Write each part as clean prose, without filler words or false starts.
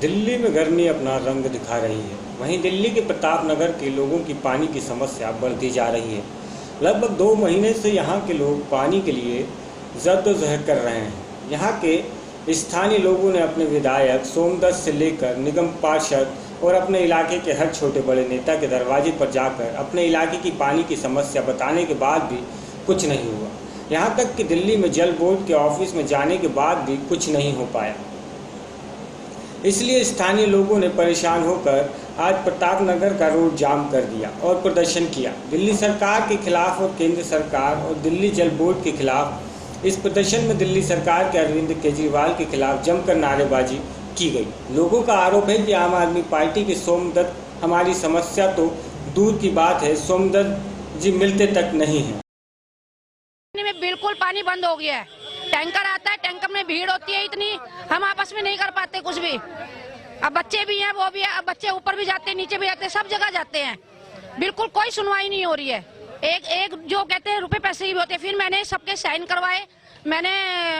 दिल्ली में गर्मी अपना रंग दिखा रही है। वहीं दिल्ली के प्रताप नगर के लोगों की पानी की समस्या बढ़ती जा रही है। लगभग 2 महीने से यहां के लोग पानी के लिए जद्दोजहद कर रहे हैं। यहां के स्थानीय लोगों ने अपने विधायक सोमदत्त से लेकर निगम पार्षद और अपने इलाके के हर छोटे बड़े नेता के दरवाजे पर जाकर अपने इलाके की पानी की समस्या बताने के बाद भी कुछ नहीं हुआ। यहाँ तक कि दिल्ली में जल बोर्ड के ऑफिस में जाने के बाद भी कुछ नहीं हो पाया। इसलिए स्थानीय लोगों ने परेशान होकर आज प्रताप नगर का रोड जाम कर दिया और प्रदर्शन किया। दिल्ली सरकार के खिलाफ और केंद्र सरकार और दिल्ली जल बोर्ड के खिलाफ इस प्रदर्शन में दिल्ली सरकार के अरविंद केजरीवाल के खिलाफ जमकर नारेबाजी की गई। लोगों का आरोप है कि आम आदमी पार्टी के सोमदत्त हमारी समस्या तो दूर की बात है, सोमदत्त जी मिलते तक नहीं है। में बिल्कुल पानी बंद हो गया है। टैंकर आता है, टैंकर में भीड़ होती है इतनी, हम आपस में नहीं कर पाते कुछ भी। अब बच्चे भी हैं, वो भी है, अब बच्चे ऊपर भी जाते हैं, नीचे भी जाते हैं, सब जगह जाते हैं। बिल्कुल कोई सुनवाई नहीं हो रही है। एक जो कहते हैं रुपए पैसे भी होते हैं। फिर मैंने सबके साइन करवाए। मैंने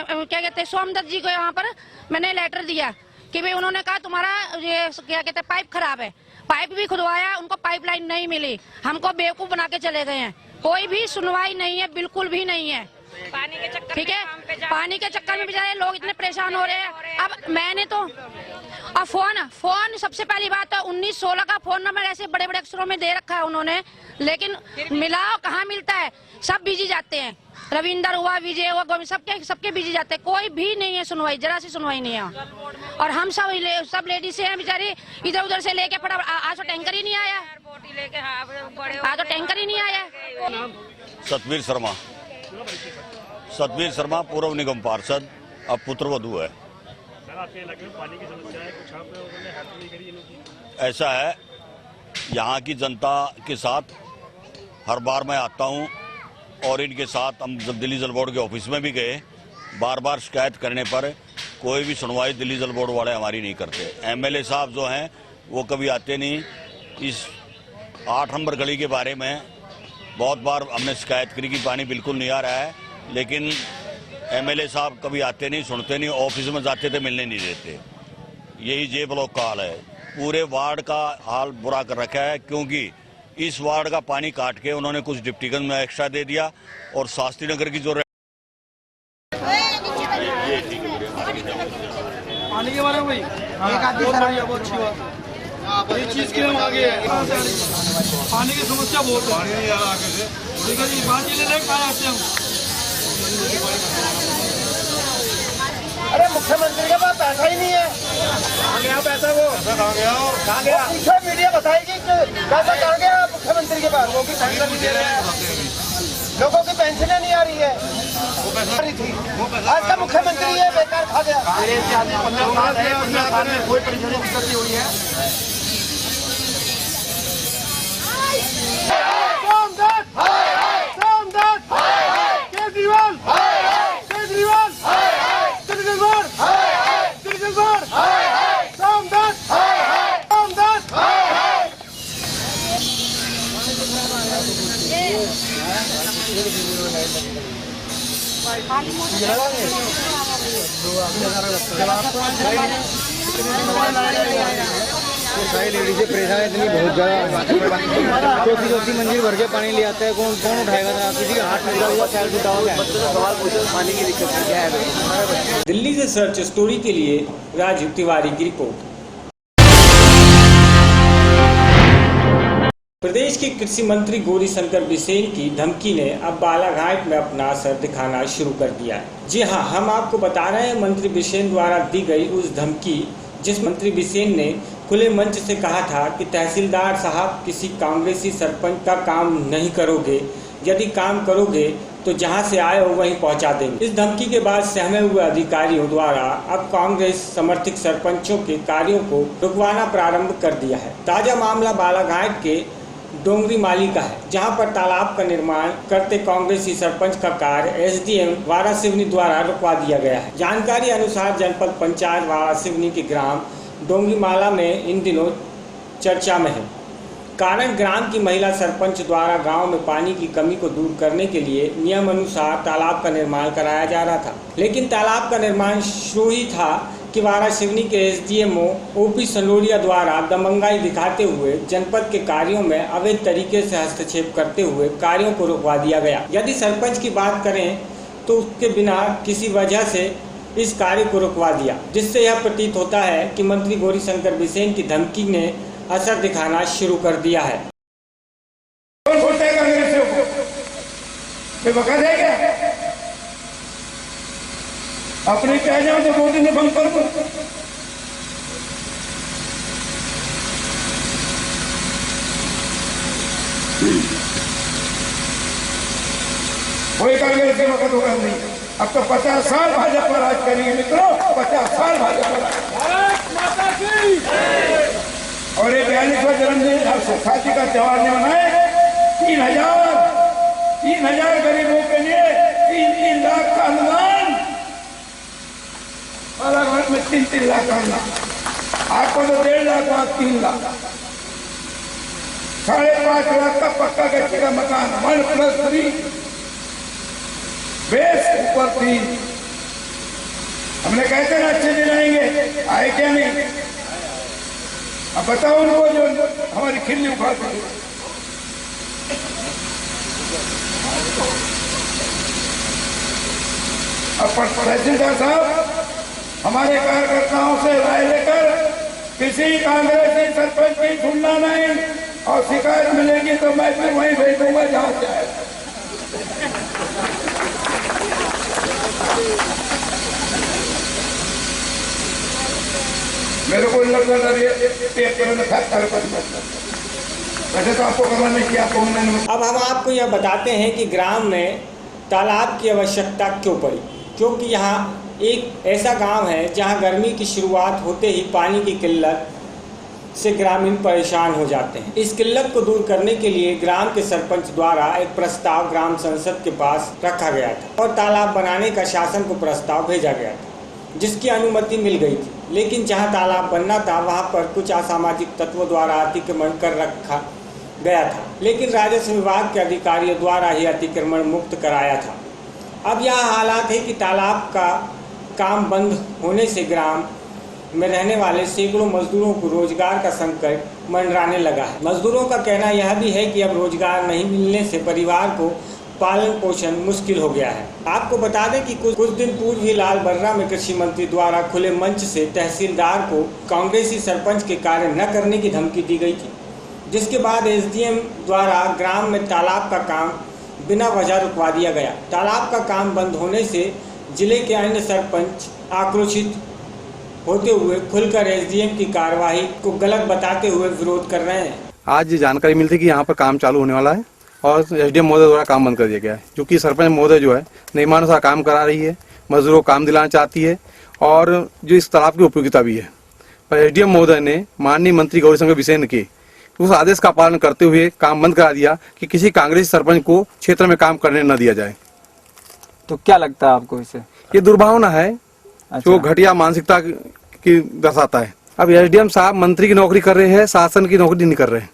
क्या कहते हैं सोमदत्त जी को यहाँ पर मैंने लेटर दिया कि भाई उन्होंने कहा तुम्हारा ये क्या कहते हैं पाइप खराब है। पाइप भी खुदवाया, उनको पाइपलाइन नहीं मिली, हमको बेवकूफ बना के चले गए हैं। कोई भी सुनवाई नहीं है, बिल्कुल भी नहीं है। पानी के चक्कर, ठीक है, पानी के चक्कर में बेचारे लोग इतने परेशान हो रहे हैं। अब मैंने तो और फोन सबसे पहली बात है 1916 का फोन नंबर ऐसे बड़े बड़े अक्षरों में दे रखा है उन्होंने, लेकिन मिलाओ कहाँ मिलता है। सब बिजी जाते हैं, रविंदर हुआ, विजय हुआ, गोविंद, सबके बिजी जाते हैं। कोई भी नहीं है सुनवाई, जरा सी सुनवाई नहीं है। और हम सब लेडीज हैं बेचारी, इधर उधर से लेके फटाफट आज तो टैंकर ही नहीं आया, आज तो टैंकर ही नहीं आया। सतवीर शर्मा पूर्व निगम पार्षद, अब पुत्रवधू है। आपके इलाके में पानी की समस्या है, कुछ आप लोगों ने हेल्प नहीं करी इनकी? ऐसा है, यहाँ की जनता के साथ हर बार मैं आता हूँ और इनके साथ हम जब दिल्ली जल बोर्ड के ऑफिस में भी गए, बार बार शिकायत करने पर कोई भी सुनवाई दिल्ली जल बोर्ड वाले हमारी नहीं करते। एमएलए साहब जो हैं वो कभी आते नहीं। इस 8 नंबर गली के बारे में बहुत बार हमने शिकायत करी कि पानी बिल्कुल नहीं आ रहा है, लेकिन एमएलए साहब कभी आते नहीं, सुनते नहीं, ऑफिस में जाते थे मिलने नहीं देते। यही जे ब्लॉक का हाल है। पूरे वार्ड का हाल बुरा कर रखा है, क्योंकि इस वार्ड का पानी काट के उन्होंने कुछ डिप्टीगन में एक्स्ट्रा दे दिया और शास्त्री नगर की जो पानी के बारे में भाई बहुत अच्छी बात, ये चीज के हम आगे पानी की समस्या बहुत है। पानी नहीं आ रहा आगे से, ठीक है जी, पानी लेने कहाँ आते हम? अरे मुख्यमंत्री के पास पैसा ही नहीं है। कहाँ गया पैसा? वो कहाँ गया? कहाँ गया? पीछे मीडिया बताएगी कि पैसा कहाँ गया मुख्यमंत्री के पास। लोगों की पेंशन नहीं दे रहे हैं, लोगों की पेंशनें नहीं आ रही है। आज का मुख्यमंत्री है बेकार खा गया। 15 साल में कोई परेशानी दिक्कत नहीं हुई है। सारी लेडीजें परेशान है इतनी बहुत ज़्यादा। चौथी मंजिल भर के पानी ले आता है, कौन उठाएगा? था किसी का हाथ निकला हुआ, पैर टूटा हुआ, सवाल पूछो पानी की दिक्कत क्या है। दिल्ली से सर्च स्टोरी के लिए राजीव तिवारी की रिपोर्ट। प्रदेश के कृषि मंत्री गौरीशंकर बिसेन की धमकी ने अब बालाघाट में अपना असर दिखाना शुरू कर दिया है। जी हां, हम आपको बता रहे हैं मंत्री बिसेन द्वारा दी गई उस धमकी, जिस मंत्री बिसेन ने खुले मंच से कहा था कि तहसीलदार साहब किसी कांग्रेसी सरपंच का काम नहीं करोगे, यदि काम करोगे तो जहां से आए हो वहीं पहुंचा देंगे। इस धमकी के बाद सहमे हुए अधिकारियों द्वारा अब कांग्रेस समर्थित सरपंचों के कार्यों को रुकवाना प्रारंभ कर दिया है। ताजा मामला बालाघाट के डोंगरी माली का है, जहां पर तालाब का निर्माण करते कांग्रेसी सरपंच का कार्य एसडीएम वारासिवनी द्वारा रुकवा दिया गया है। जानकारी अनुसार जनपद पंचायत वारासिवनी के ग्राम डोंगरी माला में इन दिनों चर्चा में है। कारण ग्राम की महिला सरपंच द्वारा गांव में पानी की कमी को दूर करने के लिए नियम अनुसार तालाब का निर्माण कराया जा रहा था, लेकिन तालाब का निर्माण शुरू ही था किवाड़ा सिवनी के एसडीएमओ ओपी सनोरिया द्वारा दमंगाई दिखाते हुए जनपद के कार्यों में अवैध तरीके से हस्तक्षेप करते हुए कार्यों को रुकवा दिया गया। यदि सरपंच की बात करें तो उसके बिना किसी वजह से इस कार्य को रुकवा दिया, जिससे यह प्रतीत होता है कि मंत्री गौरीशंकर बिसेन की धमकी ने असर दिखाना शुरू कर दिया है। अपने कह जाओ तो मोदी ने बंद कर दो। कोई कांग्रेस के वक्त होगा नहीं। अब तो 50 साल भाजपा राज करेंगे मित्रों, 50 साल भाजपा राज। और ये 42वां जन्मदिन साथी का त्योहार ने मनाए। 3,000 गरीबों के लिए 3 लाख का अनुदान, अलग में 3 लाख का अनुदान। आपको तो 1.5 लाख और 3 लाख, 5.5 लाख का पक्का गच्ची का मकान, 1+3 बेस ऊपर 3। हमने कहते ना अच्छे दिन आएंगे, आए क्या नहीं? अब बताओ उनको जो हमारी खिल्ली उखाड़ते हैं। अब तहसीलदार साहब हमारे कार्यकर्ताओं से राय लेकर किसी कांग्रेसी सरपंच की सुनना नहीं, और शिकायत मिलेगी तो मैं फिर वहीं भेज दूंगा जहां से आए। मेरे को लगता था वैसे तो आपको करना नहीं किया। अब हम आपको यह बताते हैं कि ग्राम में तालाब की आवश्यकता क्यों पड़ी, क्योंकि यहाँ एक ऐसा गांव है जहां गर्मी की शुरुआत होते ही पानी की किल्लत से ग्रामीण परेशान हो जाते हैं। इस किल्लत को दूर करने के लिए ग्राम के सरपंच द्वारा एक प्रस्ताव ग्राम संसद के पास रखा गया था और तालाब बनाने का शासन को प्रस्ताव भेजा गया था, जिसकी अनुमति मिल गई थी। लेकिन जहां तालाब बनना था वहां पर कुछ असामाजिक तत्वों द्वारा अतिक्रमण कर रखा गया था, लेकिन राजस्व विभाग के अधिकारियों द्वारा ही अतिक्रमण मुक्त कराया था। अब यह हालात है कि तालाब का काम बंद होने से ग्राम में रहने वाले सैकड़ों मजदूरों को रोजगार का संकट मंडराने लगा है। मजदूरों का कहना यह भी है कि अब रोजगार नहीं मिलने से परिवार को पालन पोषण मुश्किल हो गया है। आपको बता दें कि कुछ दिन पूर्व ही लाल बर्रा में कृषि मंत्री द्वारा खुले मंच से तहसीलदार को कांग्रेसी सरपंच के कार्य न करने की धमकी दी गई थी, जिसके बाद एसडीएम द्वारा ग्राम में तालाब का काम बिना वजह रुकवा दिया गया। तालाब का काम बंद होने से जिले के अन्य सरपंच आक्रोशित होते हुए खुलकर एसडीएम की कार्रवाई को गलत बताते हुए विरोध कर रहे हैं। आज जानकारी मिलती कि यहाँ पर काम चालू होने वाला है और एसडीएम महोदय द्वारा काम बंद कर दिया गया है, क्योंकि सरपंच महोदय जो है नियमानुसार काम करा रही है, मजदूरों को काम दिलाना चाहती है और जो इस तालाब की उपयोगिता भी है। पर एसडीएम महोदय ने माननीय मंत्री गौरीशंकर बिसेन के उस आदेश का पालन करते हुए काम बंद करा दिया कि किसी कांग्रेसी सरपंच को क्षेत्र में काम करने न दिया जाए। तो क्या लगता है आपको इससे? ये दुर्भावना है जो घटिया मानसिकता की दर्शाता है। अब एसडीएम साहब मंत्री की नौकरी कर रहे हैं, शासन की नौकरी नहीं कर रहे हैं,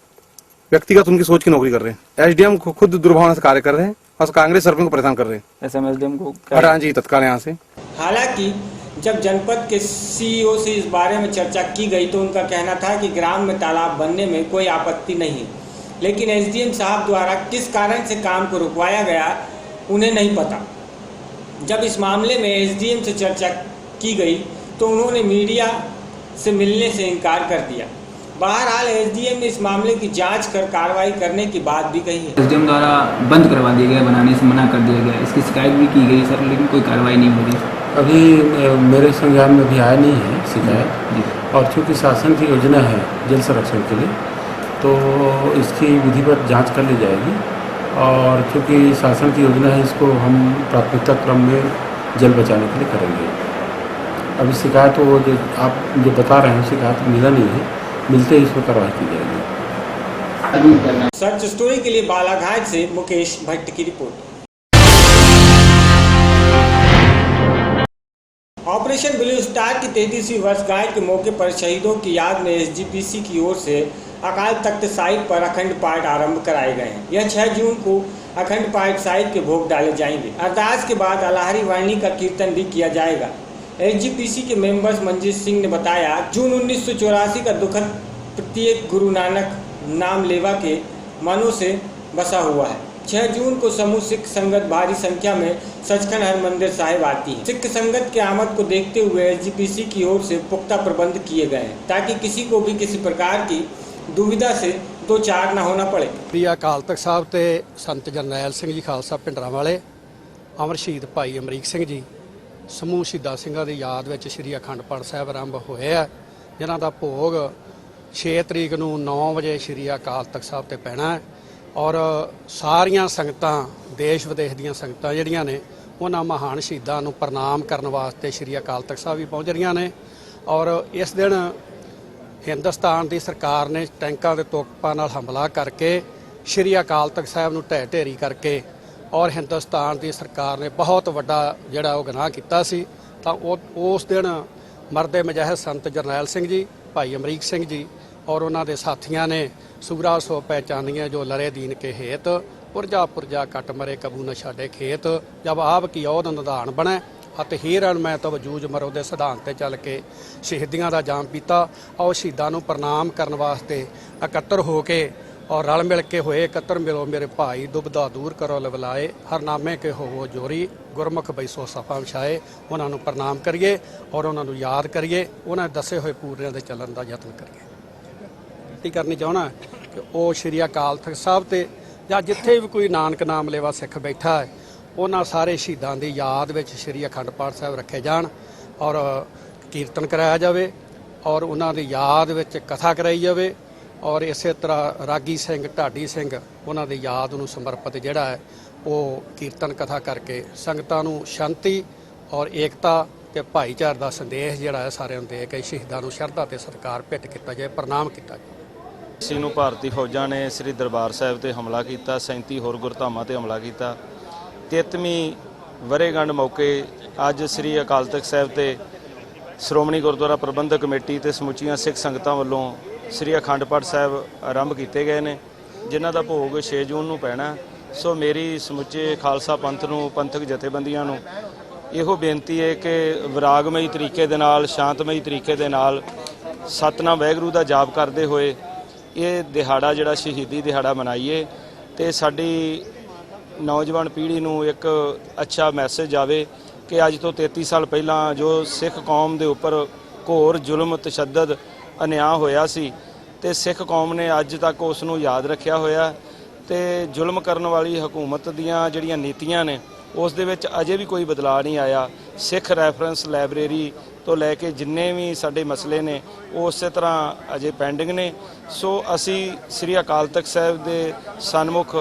व्यक्तिगत उनकी सोच की नौकरी कर रहे हैं। एसडीएम को खुद दुर्भावना से कार्य कर रहे हैं और कांग्रेस सरपंच को परेशान कर रहे हैं। ऐसे में एसडीएम को हटाना चाहिए तत्काल यहाँ से। हालांकि जब जनपद के सीईओ से इस बारे में चर्चा की गई तो उनका कहना था कि ग्राम में तालाब बनने में कोई आपत्ति नहीं है, लेकिन एसडीएम साहब द्वारा किस कारण से काम को रुकवाया गया उन्हें नहीं पता। जब इस मामले में एसडीएम से चर्चा की गई तो उन्होंने मीडिया से मिलने से इनकार कर दिया। बहरहाल एसडीएम ने इस मामले की जांच कर कार्रवाई करने की बात भी कही है। एसडीएम द्वारा बंद करवा दिया गया, बनाने से मना कर दिया गया, इसकी शिकायत भी की गई सर, लेकिन कोई कार्रवाई नहीं हो रही। अभी मेरे संज्ञान में भी आया नहीं है शिकायत, और चूँकि शासन की योजना है जल संरक्षण के लिए तो इसकी विधिवत जांच कर ली जाएगी, और चूँकि शासन की योजना है इसको हम प्राथमिकता क्रम में जल बचाने के लिए करेंगे। अभी शिकायत वो जो आप जो बता रहे हैं शिकायत मिला नहीं है, मिलते ही इस पर कार्रवाई की जाएगी। सच स्टोरी के लिए बालाघाट से मुकेश भट्ट की रिपोर्ट। ऑपरेशन ब्लू स्टार की 33वीं वर्षगांठ के मौके पर शहीदों की याद में एसजीपीसी की ओर से अकाल तख्त साहिब पर अखंड पाठ आरंभ कराए गए हैं। यह 6 जून को अखंड पाठ साहिब के भोग डाले जाएंगे। अरदास के बाद अलाहरी वाणी का कीर्तन भी किया जाएगा। एसजीपीसी के मेंबर्स मंजीत सिंह ने बताया, जून 1984 का दुखद प्रत्येक गुरु नानक नाम लेवा के मनों से बसा हुआ है। 6 जून को समूह सिख संगत भारी संख्या में सचखंड हरमंदिर साहिब आती है। सिख संगत के आमद को देखते हुए एसजीपीसी की ओर से पुख्ता प्रबंध किए गए हैं ताकि किसी को भी किसी प्रकार की दुविधा से दो चार न होना पड़े। श्री अकाल तख्त साहब ते संत जरनैल सिंह जी खालसा पिंडरा वाले, अमर शहीद भाई अमरीक सिंह जी, समूह शहीदां ਸਿੰਘਾਂ ਦੀ ਯਾਦ ਵਿੱਚ श्री अखंड पाठ ਸਾਹਿਬ ਆਰੰਭ ਹੋਏ ਆ, ਜਿਨ੍ਹਾਂ ਦਾ ਭੋਗ 6 ਤਰੀਕ ਨੂੰ 9 ਵਜੇ श्री अकाल तख्त ਸਾਹਿਬ ਤੇ ਪੈਣਾ ਹੈ। ਔਰ ਸਾਰੀਆਂ ਸੰਗਤਾਂ, ਦੇਸ਼ ਵਿਦੇਸ਼ ਦੀਆਂ ਸੰਗਤਾਂ ਜਿਹੜੀਆਂ ਨੇ ਉਹਨਾਂ ਮਹਾਨ ਸ਼ਹੀਦਾਂ ਨੂੰ ਪ੍ਰਣਾਮ ਕਰਨ ਵਾਸਤੇ श्री अकाल तख्त ਸਾਹਿਬ ਵੀ ਪਹੁੰਚ ਰਹੀਆਂ ਨੇ। ਔਰ ਇਸ ਦਿਨ ਹਿੰਦੁਸਤਾਨ ਦੀ ਸਰਕਾਰ ਨੇ ਟੈਂਕਾਂ ਦੇ ਤੋਪਾਂ ਨਾਲ ਹਮਲਾ ਕਰਕੇ श्री अकाल तख्त ਸਾਹਿਬ ਨੂੰ ਢਹਿ ਢੇਰੀ ਕਰਕੇ ਔਰ ਹਿੰਦੁਸਤਾਨ ਦੀ ਸਰਕਾਰ ਨੇ ਬਹੁਤ ਵੱਡਾ ਜਿਹੜਾ ਉਹ ਗੁਨਾਹ ਕੀਤਾ ਸੀ। ਤਾਂ ਉਸ ਦਿਨ ਮਰਦੇ ਮਜਾਹਿਦ ਸੰਤ ਜਰਨੈਲ ਸਿੰਘ ਜੀ, ਭਾਈ ਅਮਰੀਕ ਸਿੰਘ ਜੀ और उन्होंने साथियों ने सूरा सो पहचानिए जो लड़े दीन के हेत, पुरजा पुरजा कट मरे कबू न छाड़े खेत, जब आप की औद निधान बने ਅਤੇ ਹੀਰਨ ਮੈਂ ਤਬ ਜੂਝ ਮਰੋ ਦੇ ਸਿਧਾਂਤ ਤੇ ਚੱਲ ਕੇ ਸ਼ਹੀਦੀਆਂ ਦਾ ਜਾਮ ਪੀਤਾ। और ਸ਼ਹੀਦਾਂ ਨੂੰ ਪ੍ਰਣਾਮ ਕਰਨ ਵਾਸਤੇ ਇਕੱਤਰ ਹੋ ਕੇ और रल मिल के होए इकत्तर मिलो मेरे भाई, दुबदा दूर करो लवलाए, हरनामे के होवो जोरी, गुरमुख बैसो सफा विछाए। उन्होंने प्रणाम करिए और उन्होंने याद करिए, उन्होंने दसे हुए पूरियां दे चलन का यत्न करिए। बेनती करनी चाहना कि वो श्री अकाल तख्त साहब ते या जिथे भी कोई नानक नाम लेवा सिख बैठा है, उन्होंने सारे शहीदां दी याद विच श्री अखंड पाठ साहब रखे जान और कीर्तन कराया जाए और उन्होंने दी याद विच कथा कराई जाए और इस तरह रागी सिंह, ढाडी सिंह, उन्होंने याद नूं समर्पित जिहड़ा है वो कीर्तन कथा करके संगतां नूं शांति और एकता ते भाईचारे दा संदेश जिहड़ा है सारिਆਂ ਨੂੰ दे के शहीदां नूं शरधा ते सत्कार भेट किया जाए, प्रणाम किया जाए। ਅਸੀਂ ਨੂੰ ਭਾਰਤੀ ਫੌਜਾਂ ਨੇ ਸ੍ਰੀ ਦਰਬਾਰ ਸਾਹਿਬ ਤੇ ਹਮਲਾ ਕੀਤਾ, 37 ਹੋਰ ਗੁਰਧਾਮਾਂ ਤੇ ਹਮਲਾ ਕੀਤਾ। 33ਵੀਂ ਵਰ੍ਹੇਗੰਢ ਮੌਕੇ ਅੱਜ ਸ੍ਰੀ ਅਕਾਲ ਤਖਤ ਸਾਹਿਬ ਤੇ ਸ਼੍ਰੋਮਣੀ ਗੁਰਦੁਆਰਾ ਪ੍ਰਬੰਧਕ ਕਮੇਟੀ ਤੇ ਸਮੁੱਚੀਆਂ ਸਿੱਖ ਸੰਗਤਾਂ ਵੱਲੋਂ ਸ੍ਰੀ ਅਖੰਡ ਪਾਠ ਸਾਹਿਬ ਆਰੰਭ ਕੀਤੇ ਗਏ ਨੇ, ਜਿਨ੍ਹਾਂ ਦਾ ਭੋਗ 6 ਜੂਨ ਨੂੰ ਪੈਣਾ। ਸੋ ਮੇਰੀ ਸਮੁੱਚੇ ਖਾਲਸਾ ਪੰਥ ਨੂੰ, ਪੰਥਕ ਜਥੇਬੰਦੀਆਂ ਨੂੰ ਇਹੋ ਬੇਨਤੀ ਹੈ ਕਿ ਵਿਰਾਗਮਈ ਤਰੀਕੇ ਦੇ ਨਾਲ, ਸ਼ਾਂਤਮਈ ਤਰੀਕੇ ਦੇ ਨਾਲ ਸਤਨਾਮ ਵਾਹਿਗੁਰੂ ਦਾ ਜਾਪ ਕਰਦੇ ਹੋਏ ਇਹ ਦਿਹਾੜਾ ਜਿਹੜਾ ਸ਼ਹੀਦੀ ਦਿਹਾੜਾ ਮਨਾਈਏ ਤੇ ਸਾਡੀ ਨੌਜਵਾਨ ਪੀੜ੍ਹੀ ਨੂੰ ਇੱਕ ਅੱਛਾ ਮੈਸੇਜ ਆਵੇ ਕਿ ਅੱਜ ਤੋਂ 33 ਸਾਲ ਪਹਿਲਾਂ ਜੋ ਸਿੱਖ ਕੌਮ ਦੇ ਉੱਪਰ ਘੋਰ ਜ਼ੁਲਮ, ਤਸ਼ੱਦਦ, ਅਨਿਆਂ ਹੋਇਆ ਸੀ ਤੇ ਸਿੱਖ ਕੌਮ ਨੇ ਅੱਜ ਤੱਕ ਉਸ ਨੂੰ ਯਾਦ ਰੱਖਿਆ ਹੋਇਆ ਤੇ ਜ਼ੁਲਮ ਕਰਨ ਵਾਲੀ ਹਕੂਮਤ ਦੀਆਂ ਜਿਹੜੀਆਂ ਨੀਤੀਆਂ ਨੇ ਉਸ ਦੇ ਵਿੱਚ ਅਜੇ ਵੀ ਕੋਈ ਬਦਲਾਅ ਨਹੀਂ ਆਇਆ। ਸਿੱਖ ਰੈਫਰੈਂਸ ਲਾਇਬ੍ਰੇਰੀ ਤੋਂ ਲੈ ਕੇ ਜਿੰਨੇ ਵੀ ਸਾਡੇ ਮਸਲੇ ਨੇ ਉਹ ਉਸੇ ਤਰ੍ਹਾਂ ਅਜੇ ਪੈਂਡਿੰਗ ਨੇ। ਸੋ ਅਸੀਂ ਸ੍ਰੀ ਅਕਾਲ ਤਖਤ ਸਾਹਿਬ ਦੇ ਸਨਮੁਖ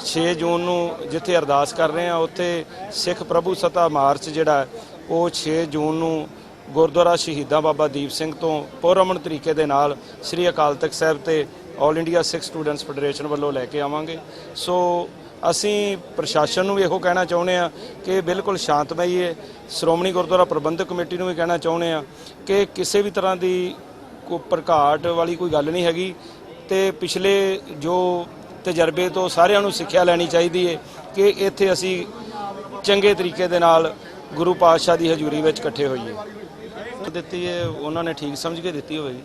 6 ਜੂਨ ਨੂੰ ਜਿੱਥੇ ਅਰਦਾਸ ਕਰ ਰਹੇ ਹਾਂ ਉੱਥੇ ਸਿੱਖ ਪ੍ਰਭੂ ਸਤਾ ਮਾਰਚ ਜਿਹੜਾ ਉਹ 6 ਜੂਨ ਨੂੰ ਗੁਰਦੁਆਰਾ ਸ਼ਹੀਦਾਂ ਬਾਬਾ ਦੀਪ ਸਿੰਘ ਤੋਂ ਪੁਰਅਮਨ ਤਰੀਕੇ ਦੇ ਨਾਲ ਸ੍ਰੀ ਅਕਾਲ ਤਖਤ ਸਾਹਿਬ ਤੇ ਆਲ ਇੰਡੀਆ ਸਿੱਖ ਸਟੂਡੈਂਟਸ ਫੈਡਰੇਸ਼ਨ ਵੱਲੋਂ ਲੈ ਕੇ ਆਵਾਂਗੇ। ਸੋ ਅਸੀਂ ਪ੍ਰਸ਼ਾਸਨ ਨੂੰ ਇਹੋ ਕਹਿਣਾ ਚਾਹੁੰਦੇ ਹਾਂ ਕਿ ਬਿਲਕੁਲ ਸ਼ਾਂਤਮਈ ਹੈ। ਸ਼੍ਰੋਮਣੀ ਗੁਰਦੁਆਰਾ ਪ੍ਰਬੰਧਕ ਕਮੇਟੀ ਨੂੰ ਵੀ ਕਹਿਣਾ ਚਾਹੁੰਦੇ ਹਾਂ ਕਿ ਕਿਸੇ ਵੀ ਤਰ੍ਹਾਂ ਦੀ ਕੋਈ ਪ੍ਰਘਾਟ ਵਾਲੀ ਕੋਈ ਗੱਲ ਨਹੀਂ ਹੈਗੀ ਤੇ ਪਿਛਲੇ ਜੋ ਤਜਰਬੇ ਤੋਂ ਸਾਰਿਆਂ ਨੂੰ ਸਿੱਖਿਆ ਲੈਣੀ ਚਾਹੀਦੀ ਹੈ ਕਿ ਇੱਥੇ ਅਸੀਂ ਚੰਗੇ ਤਰੀਕੇ ਦੇ ਨਾਲ ਗੁਰੂ ਪਾਤਸ਼ਾਹ ਦੀ ਹਜ਼ੂਰੀ ਵਿੱਚ ਇਕੱਠੇ ਹੋਈਏ। ਦਿੱਤੀ ਹੈ ਉਹਨਾਂ ਨੇ ਠੀਕ ਸਮਝ ਕੇ ਦਿੱਤੀ ਹੋਵੇਗੀ।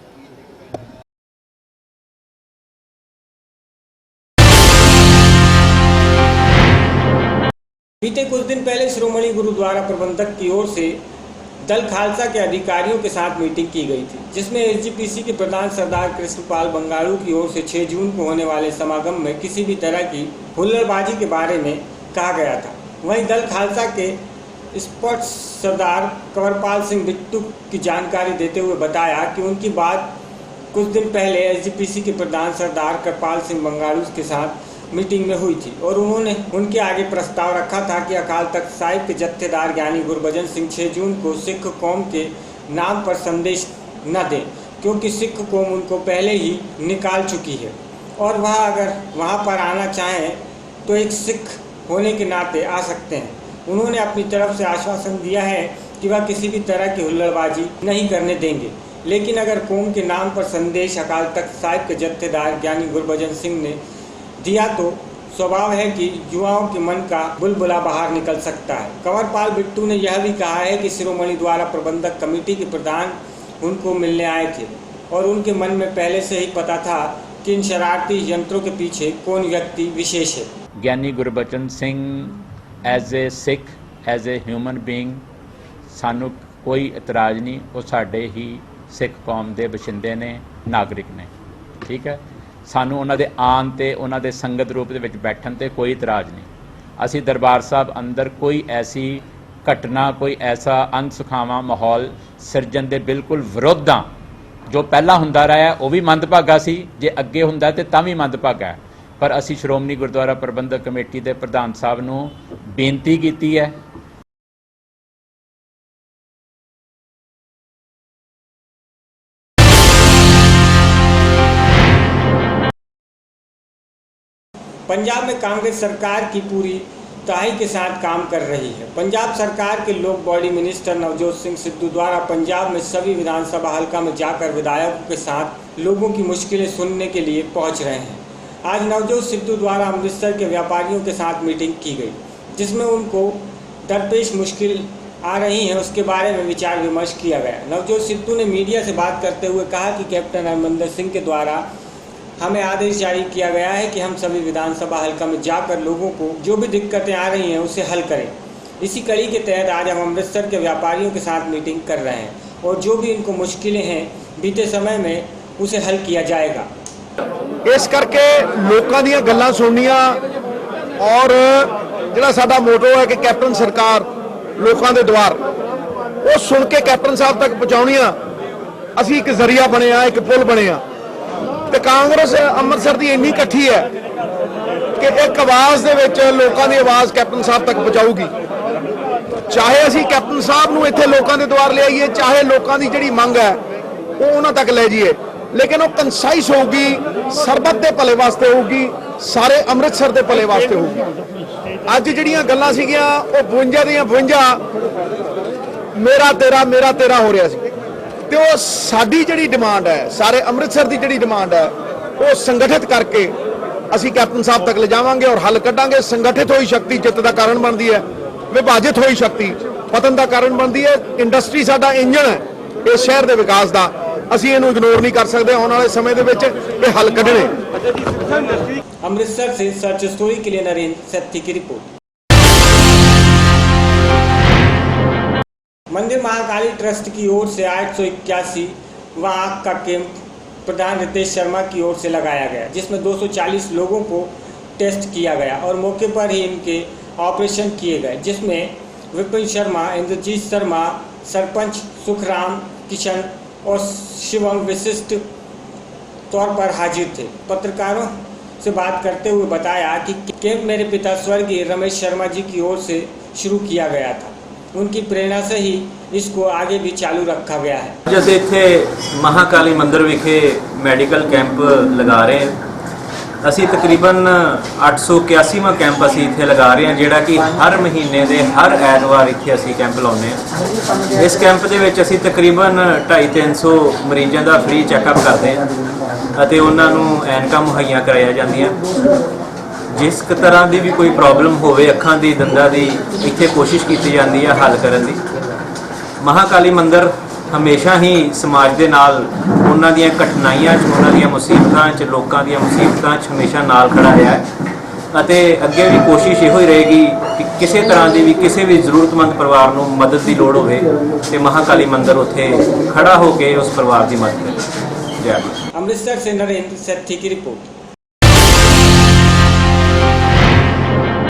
बीते कुछ दिन पहले श्रोमणी गुरुद्वारा प्रबंधक की ओर से दल खालसा के अधिकारियों के साथ मीटिंग की गई थी, जिसमें एसजीपीसी के प्रधान सरदार कृष्णपाल बंगाड़ू की ओर से 6 जून को होने वाले समागम में किसी भी तरह की हुल्लड़बाजी के बारे में कहा गया था। वहीं दल खालसा के स्पोर्ट्स सरदार कंवरपाल सिंह बिट्टू की जानकारी देते हुए बताया कि उनकी बात कुछ दिन पहले एसजीपीसी के प्रधान सरदार कृपाल सिंह बंगाड़ू के साथ मीटिंग में हुई थी और उन्होंने उनके आगे प्रस्ताव रखा था कि अकाल तख्त साहिब के जत्थेदार ज्ञानी गुरबचन सिंह 6 जून को सिख कौम के नाम पर संदेश न दें, क्योंकि सिख कौम उनको पहले ही निकाल चुकी है और वह अगर वहां पर आना चाहें तो एक सिख होने के नाते आ सकते हैं। उन्होंने अपनी तरफ से आश्वासन दिया है कि वह किसी भी तरह की हुल्लड़बाजी नहीं करने देंगे, लेकिन अगर कौम के नाम पर संदेश अकाल तख्त साहिब के जत्थेदार ज्ञानी गुरबचन सिंह ने दिया तो स्वभाव है कि युवाओं के मन का बुलबुला बाहर निकल सकता है। कंवरपाल बिट्टू ने यह भी कहा है कि शिरोमणि द्वारा प्रबंधक कमेटी के प्रधान उनको मिलने आए थे और उनके मन में पहले से ही पता था कि इन शरारती यंत्रों के पीछे कौन व्यक्ति विशेष है। Giani Gurbachan Singh as a Sikh, as a human being ਸਾਨੂੰ ਕੋਈ ਇਤਰਾਜ਼ ਨਹੀਂ। ਉਹ ਸਾਡੇ ਹੀ ਸਿੱਖ ਕੌਮ ਦੇ ਵਸਿੰਦੇ ਨੇ, ਨਾਗਰਿਕ ਨੇ, ਠੀਕ ਹੈ। ਸਾਨੂੰ ਉਹਨਾਂ ਦੇ ਆਉਣ ਤੇ ਉਹਨਾਂ ਦੇ ਸੰਗਤ ਰੂਪ ਦੇ ਵਿੱਚ ਬੈਠਣ ਤੇ ਕੋਈ ਇਤਰਾਜ਼ ਨਹੀਂ। ਅਸੀਂ ਦਰਬਾਰ ਸਾਹਿਬ ਅੰਦਰ ਕੋਈ ਐਸੀ ਘਟਨਾ, ਕੋਈ ਐਸਾ ਅਣਸੁਖਾਵਾਂ ਮਾਹੌਲ ਸਿਰਜਣ ਦੇ ਬਿਲਕੁਲ ਵਿਰੋਧ ਹਾਂ। ਜੋ ਪਹਿਲਾਂ ਹੁੰਦਾ ਰਿਹਾ ਉਹ ਵੀ ਮੰਦਭਾਗਾ ਸੀ, ਜੇ ਅੱਗੇ ਹੁੰਦਾ ਤੇ ਤਾਂ ਵੀ ਮੰਦਭਾਗਾ। ਪਰ ਅਸੀਂ ਸ਼੍ਰੋਮਣੀ ਗੁਰਦੁਆਰਾ ਪ੍ਰਬੰਧਕ ਕਮੇਟੀ ਦੇ ਪ੍ਰਧਾਨ ਸਾਹਿਬ ਨੂੰ ਬੇਨਤੀ ਕੀਤੀ ਹੈ। पंजाब में कांग्रेस सरकार की पूरी ताही के साथ काम कर रही है। पंजाब सरकार के लोक बॉडी मिनिस्टर नवजोत सिंह सिद्धू द्वारा पंजाब में सभी विधानसभा हल्का में जाकर विधायकों के साथ लोगों की मुश्किलें सुनने के लिए पहुंच रहे हैं। आज नवजोत सिद्धू द्वारा अमृतसर के व्यापारियों के साथ मीटिंग की गई, जिसमें उनको दरपेश मुश्किल आ रही हैं उसके बारे में विचार विमर्श किया गया। नवजोत सिद्धू ने मीडिया से बात करते हुए कहा कि कैप्टन अमरिंदर सिंह के द्वारा हमें आदेश जारी किया गया है कि हम सभी विधानसभा हल्का में जाकर लोगों को जो भी दिक्कतें आ रही हैं उसे हल करें। इसी कड़ी के तहत आज हम अमृतसर के व्यापारियों के साथ मीटिंग कर रहे हैं और जो भी इनको मुश्किलें हैं बीते समय में उसे हल किया जाएगा। इस करके लोगों ਦੀਆਂ ਗੱਲਾਂ ਸੁਣਨੀਆਂ और ਜਿਹੜਾ ਸਾਡਾ ਮੋਟੋ ਹੈ ਕਿ ਕੈਪਟਨ ਸਰਕਾਰ ਲੋਕਾਂ ਦੇ ਦੁਆਰ, ਉਹ ਸੁਣ ਕੇ ਕੈਪਟਨ ਸਾਹਿਬ ਤੱਕ ਪਹੁੰਚਾਉਣੀਆਂ ਅਸੀਂ ਇੱਕ ਜ਼ਰੀਆ ਬਣੇ ਆ, ਇੱਕ ਪੁਲ ਬਣੇ ਆ। ਤੇ ਕਾਂਗਰਸ ਅੰਮ੍ਰਿਤਸਰ ਦੀ ਇੰਨੀ ਇਕੱਠੀ ਹੈ ਕਿ ਇੱਕ ਆਵਾਜ਼ ਦੇ ਵਿੱਚ ਲੋਕਾਂ ਦੀ ਆਵਾਜ਼ ਕੈਪਟਨ ਸਾਹਿਬ ਤੱਕ ਪਹੁੰਚਾਊਗੀ। ਚਾਹੇ ਅਸੀਂ ਕੈਪਟਨ ਸਾਹਿਬ ਨੂੰ ਇੱਥੇ ਲੋਕਾਂ ਦੇ ਦੁਆਰ ਲਿਆਈਏ, ਚਾਹੇ ਲੋਕਾਂ ਦੀ ਜਿਹੜੀ ਮੰਗ ਹੈ ਉਹ ਉਹਨਾਂ ਤੱਕ ਲੈ ਜਾਈਏ, लेकिन वो कंसाइस होगी, सरबत के भले वास्ते होगी, सारे अमृतसर के भले वास्ते होगी। अज जिहड़ियां गल्लां सीगियां वो 52 ਦੀਆਂ 52 मेरा तेरा हो रहा सी ते वो साडी जिहड़ी डिमांड है, सारे अमृतसर की जिहड़ी डिमांड है वो संगठित करके असीं कैप्टन साहब तक ले जावांगे और हल कड्डांगे। संगठित हुई शक्ति जित का कारण बनती है, विभाजित हुई शक्ति पतन का कारण बनती है। इंडस्ट्री साडा इंजन है इस शहर के विकास का, ਅਸੀਂ ਇਹਨੂੰ ਇਗਨੋਰ ਨਹੀਂ ਕਰ ਸਕਦੇ। ਆਉਣ ਵਾਲੇ ਸਮੇਂ ਦੇ ਵਿੱਚ ਇਹ ਹੱਲ ਕੱਢਣੇ। अमृतसर से सर्च स्टोरी के लिए नरेंद्र सेठी की रिपोर्ट। मंदिर महाकाली ट्रस्ट की ओर से 881वां आग का कैंप प्रधान रितेश शर्मा की ओर से लगाया गया, जिसमें 240 लोगों को टेस्ट किया गया और मौके पर ही इनके ऑपरेशन किए गए, जिसमें विपिन शर्मा, इंद्रजीत शर्मा, सरपंच सुखराम किशन और शिवम विशिष्ट तौर पर हाजिर थे। पत्रकारों से बात करते हुए बताया कि कैंप मेरे पिता स्वर्गीय रमेश शर्मा जी की ओर से शुरू किया गया था। उनकी प्रेरणा से ही इसको आगे भी चालू रखा गया है। जैसे इत्थे महाकाली मंदिर विखे मैडिकल कैंप लगा रहे हैं। ਅਸੀਂ ਤਕਰੀਬਨ 881ਵਾਂ ਕੈਂਪ ਅਸੀਂ ਇੱਥੇ ਲਗਾ ਰਹੇ ਹਾਂ, ਜਿਹੜਾ ਕਿ ਹਰ ਮਹੀਨੇ ਦੇ ਹਰ ਐਤਵਾਰ ਇੱਥੇ ਅਸੀਂ ਕੈਂਪ ਲਾਉਂਦੇ ਹਾਂ। ਇਸ ਕੈਂਪ ਦੇ ਵਿੱਚ ਅਸੀਂ ਤਕਰੀਬਨ 250-300 ਮਰੀਜ਼ਾਂ ਦਾ ਫ੍ਰੀ ਚੈੱਕਅਪ ਕਰਦੇ ਹਾਂ ਅਤੇ ਉਹਨਾਂ ਨੂੰ ਐਨਕਾਂ ਮੁਹੱਈਆ ਕਰਾਈਆਂ ਜਾਂਦੀਆਂ। ਜਿਸ ਤਰ੍ਹਾਂ ਦੀ ਵੀ ਕੋਈ ਪ੍ਰੋਬਲਮ ਹੋਵੇ ਅੱਖਾਂ ਦੀ, ਦੰਦਾਂ ਦੀ, ਇੱਥੇ ਕੋਸ਼ਿਸ਼ ਕੀਤੀ ਜਾਂਦੀ ਹੈ ਹੱਲ ਕਰਨ ਦੀ। ਮਹਾਕਾਲੀ ਮੰਦਿਰ ਹਮੇਸ਼ਾ ਹੀ ਸਮਾਜ ਦੇ ਨਾਲ ਉਹਨਾਂ ਦੀਆਂ ਕਠਿਨਾਈਆਂ 'ਚ, ਉਹਨਾਂ ਦੀਆਂ ਮੁਸੀਬਤਾਂ 'ਚ, ਲੋਕਾਂ ਦੀਆਂ ਮੁਸੀਬਤਾਂ 'ਚ ਹਮੇਸ਼ਾ ਨਾਲ ਖੜਾ ਰਿਹਾ ਹੈ ਅਤੇ ਅੱਗੇ ਵੀ ਕੋਸ਼ਿਸ਼ ਇਹੋ ਹੀ ਰਹੇਗੀ ਕਿ ਕਿਸੇ ਤਰ੍ਹਾਂ ਦੀ ਵੀ ਕਿਸੇ ਵੀ ਜ਼ਰੂਰਤਮੰਦ ਪਰਿਵਾਰ ਨੂੰ ਮਦਦ ਦੀ ਲੋੜ ਹੋਵੇ ਤੇ ਮਹਾਕਾਲੀ ਮੰਦਿਰ ਉੱਥੇ ਖੜਾ ਹੋ ਕੇ ਉਸ ਪਰਿਵਾਰ ਦੀ ਮਦਦ ਕਰੇ। ਜੈ ਮਾਤਾ। अमृतसर से नरेंद्र सेठी की रिपोर्ट।